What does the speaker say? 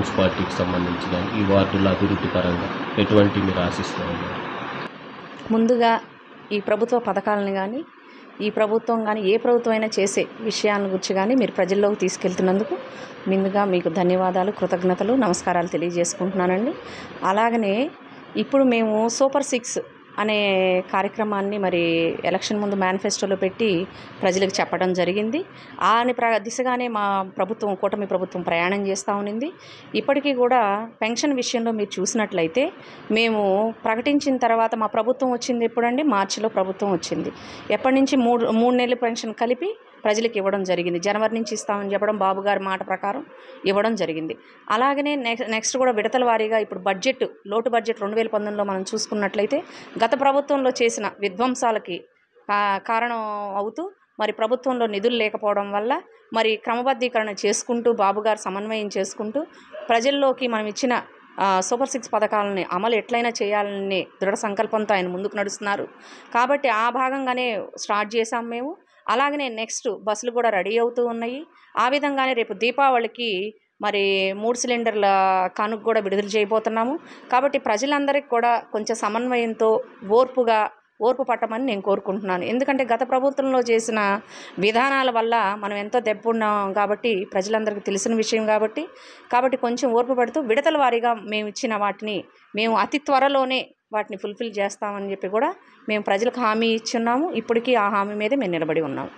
మున్సిపాలిటీకి సంబంధించి కానీ ఈ వార్డుల అభివృద్ధి పరంగా ఎటువంటి మీరు ఆశిస్తూ ఉన్నారు? ముందుగా ఈ ప్రభుత్వ పథకాలను కానీ ఈ ప్రభుత్వం కానీ ఏ ప్రభుత్వం అయినా చేసే విషయాల గురించి కానీ మీరు ప్రజల్లోకి తీసుకెళ్తున్నందుకు ముందుగా మీకు ధన్యవాదాలు, కృతజ్ఞతలు, నమస్కారాలు తెలియజేసుకుంటున్నానండి. అలాగనే ఇప్పుడు మేము సూపర్ 6 అనే కార్యక్రమాన్ని మరి ఎలక్షన్ ముందు మేనిఫెస్టోలో పెట్టి ప్రజలకు చెప్పడం జరిగింది. దిశగానే మా ప్రభుత్వం, కూటమి ప్రభుత్వం ప్రయాణం చేస్తూ ఉన్నింది. ఇప్పటికీ కూడా పెన్షన్ విషయంలో మీరు చూసినట్లయితే మేము ప్రకటించిన తర్వాత మా ప్రభుత్వం వచ్చింది ఎప్పుడండి? మార్చిలో ప్రభుత్వం వచ్చింది. ఎప్పటి నుంచి 3 నెలల పెన్షన్ కలిపి ప్రజలకు ఇవ్వడం జరిగింది. జనవరి నుంచి ఇస్తామని చెప్పడం బాబు గారి మాట ప్రకారం ఇవ్వడం జరిగింది. అలాగనే నెక్స్ట్ కూడా విడతల వారీగా ఇప్పుడు లోటు బడ్జెట్ 2019లో మనం చూసుకున్నట్లయితే గత ప్రభుత్వంలో చేసిన విధ్వంసాలకి కారణం అవుతూ మరి ప్రభుత్వంలో నిధులు లేకపోవడం వల్ల మరి క్రమబద్ధీకరణ చేసుకుంటూ బాబు గారు సమన్వయం చేసుకుంటూ ప్రజల్లోకి మనం ఇచ్చిన సూపర్ 6 పథకాలని అమలు ఎట్లయినా చేయాలని దృఢ సంకల్పంతో ఆయన ముందుకు నడుస్తున్నారు. కాబట్టి ఆ భాగంగానే స్టార్ట్ చేశాం మేము. అలాగనే నెక్స్ట్ బస్సులు కూడా రెడీ అవుతూ ఉన్నాయి. ఆ విధంగానే రేపు దీపావళికి మరి 3 సిలిండర్ల కానుక కూడా విడుదల చేయబోతున్నాము. కాబట్టి ప్రజలందరికీ కూడా కొంచెం సమన్వయంతో ఓర్పు పట్టమని నేను కోరుకుంటున్నాను. ఎందుకంటే గత ప్రభుత్వంలో చేసిన విధానాల వల్ల మనం ఎంతో దెబ్బున్నాం కాబట్టి ప్రజలందరికీ తెలిసిన విషయం కాబట్టి కొంచెం ఓర్పు పడుతూ విడతల వారీగా మేము ఇచ్చిన వాటిని మేము అతి త్వరలోనే వాటిని ఫుల్ఫిల్ చేస్తామని చెప్పి కూడా మేము ప్రజలకు హామీ ఇచ్చున్నాము. ఇప్పటికీ ఆ హామీ మీదే మేము నిలబడి ఉన్నాము.